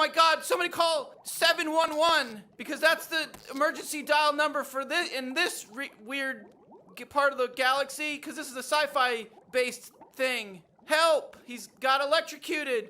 my god, somebody call 711 because that's the emergency dial number for this in this weird part of the galaxy because this is a sci-fi based thing. Help! He's got electrocuted.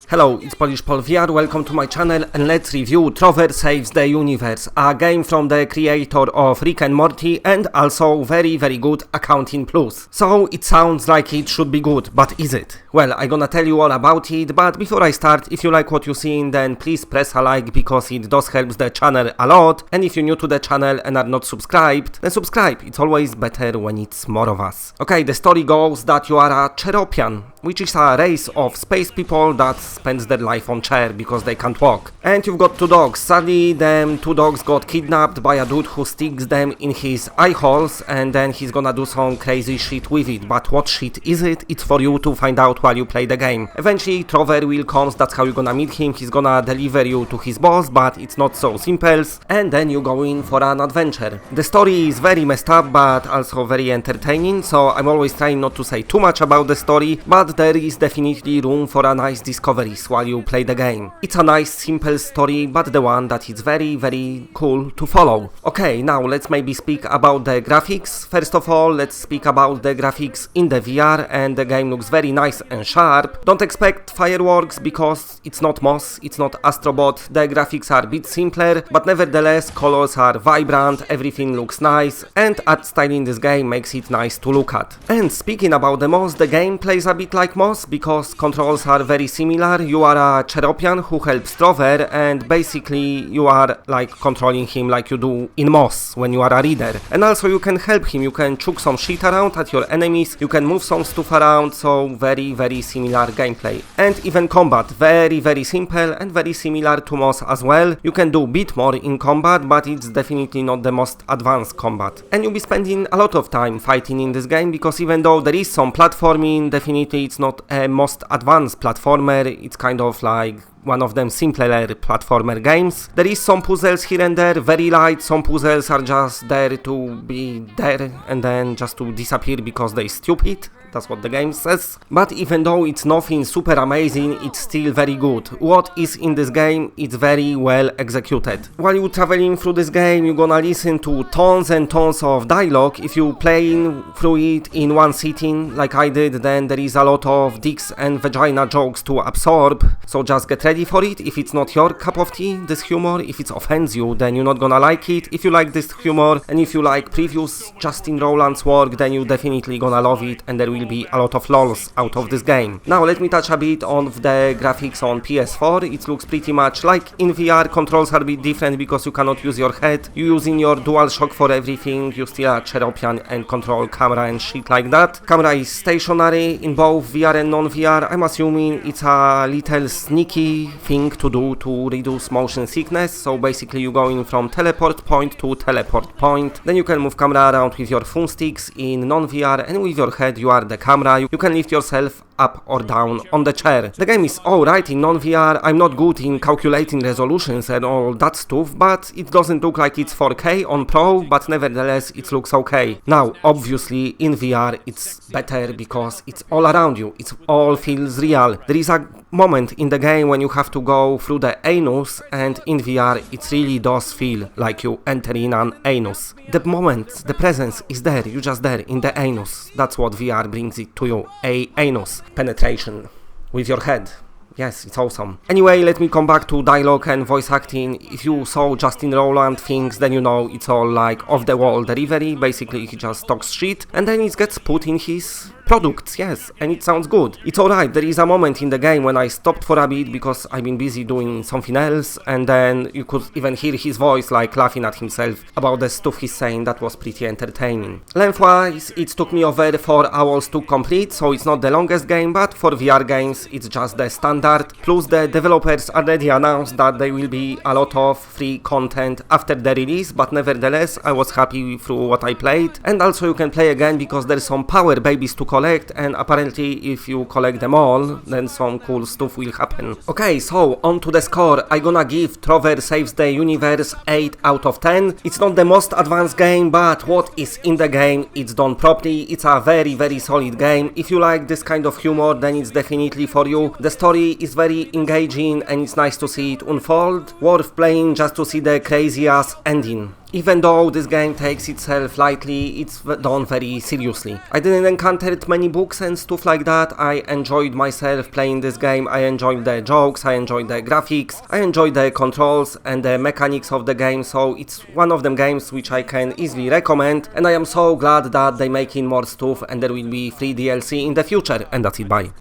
Hello, it's Polish PSVR, welcome to my channel and let's review Trover Saves the Universe, a game from the creator of Rick and Morty and also very good Accounting Plus. So it sounds like it should be good, but is it? Well, I'm gonna tell you all about it, but before I start, if you like what you're seeing, then please press a like because it does help the channel a lot, and if you're new to the channel and are not subscribed, then subscribe, it's always better when it's more of us. Okay, the story goes that you are a Cheropian, which is a race of space people that spends their life on chair because they can't walk. And you've got two dogs. Sadly, them two dogs got kidnapped by a dude who sticks them in his eye holes and then he's gonna do some crazy shit with it. But what shit is it? It's for you to find out while you play the game. Eventually, Trover will come, that's how you're gonna meet him. He's gonna deliver you to his boss, but it's not so simple. And then you go in for an adventure. The story is very messed up, but also very entertaining, so I'm always trying not to say too much about the story, but there is definitely room for a nice discoveries while you play the game. It's a nice simple story, but the one that is very cool to follow. Okay, now let's maybe speak about the graphics. First of all, let's speak about the graphics in the VR, and the game looks very nice and sharp. Don't expect fireworks because it's not Moss, it's not Astrobot. The graphics are a bit simpler, but nevertheless colors are vibrant, everything looks nice, and art style in this game makes it nice to look at. And speaking about the Moss, the game plays a bit like Moss because controls are very similar. You are a Cheropian who helps Trover, and basically you are like controlling him like you do in Moss when you are a reader. And also you can help him, you can chuck some shit around at your enemies, you can move some stuff around, so very similar gameplay. And even combat, very simple and very similar to Moss as well. You can do a bit more in combat, but it's definitely not the most advanced combat. And you'll be spending a lot of time fighting in this game because even though there is some platforming, definitely it's not a most advanced platformer, it's kind of like one of them simpler platformer games. There is some puzzles here and there, very light, some puzzles are just there to be there and then just to disappear because they're stupid. That's what the game says. But even though it's nothing super amazing, it's still very good. What is in this game, it's very well executed. While you're traveling through this game, you're gonna listen to tons and tons of dialogue. If you're playing through it in one sitting, like I did, then there is a lot of dicks and vagina jokes to absorb. So just get ready for it. If it's not your cup of tea, this humor, if it offends you, then you're not gonna like it. If you like this humor, and if you like previous Justin Roiland's work, then you're definitely gonna love it, and there will be a lot of lols out of this game. Now let me touch a bit on the graphics on PS4. It looks pretty much like in VR. Controls are a bit different because you cannot use your head. You're using your DualShock for everything. You still are Cheropian and control camera and shit like that. Camera is stationary in both VR and non-VR. I'm assuming it's a little sneaky thing to do to reduce motion sickness. So basically you go in from teleport point to teleport point. Then you can move camera around with your phone sticks in non-VR, and with your head you are the camera. You can lift yourself up or down on the chair. The game is alright in non-VR. I'm not good in calculating resolutions and all that stuff, but it doesn't look like it's 4K on Pro, but nevertheless it looks okay. Now obviously in VR it's better because it's all around you, it all feels real. There is a moment in the game when you have to go through the anus, and in VR it really does feel like you enter in an anus. The moment, the presence is there, you're just there in the anus. That's what VR brings it to you, a anus penetration with your head. Yes, it's awesome. Anyway, let me come back to dialogue and voice acting. If you saw Justin Roiland things, then you know it's all like off-the-wall delivery. Basically, he just talks shit and then it gets put in his products, yes, and it sounds good. It's alright. There is a moment in the game when I stopped for a bit because I've been busy doing something else, and then you could even hear his voice like laughing at himself about the stuff he's saying. That was pretty entertaining. Lengthwise, it took me over 4 hours to complete, so it's not the longest game, but for VR games, it's just the standard. Plus, the developers already announced that there will be a lot of free content after the release, but nevertheless, I was happy through what I played. And also you can play again because there's some power babies to come collect, and apparently if you collect them all, then some cool stuff will happen. Okay, so on to the score. I gonna give Trover Saves the Universe 8 out of 10. It's not the most advanced game, but what is in the game, it's done properly. It's a very solid game. If you like this kind of humor, then it's definitely for you. The story is very engaging and it's nice to see it unfold. Worth playing just to see the crazy ass ending. Even though this game takes itself lightly, it's done very seriously. I didn't encounter many books and stuff like that. I enjoyed myself playing this game. I enjoyed the jokes, I enjoyed the graphics, I enjoyed the controls and the mechanics of the game, so it's one of them games which I can easily recommend, and I am so glad that they're making more stuff and there will be free DLC in the future. And that's it, bye.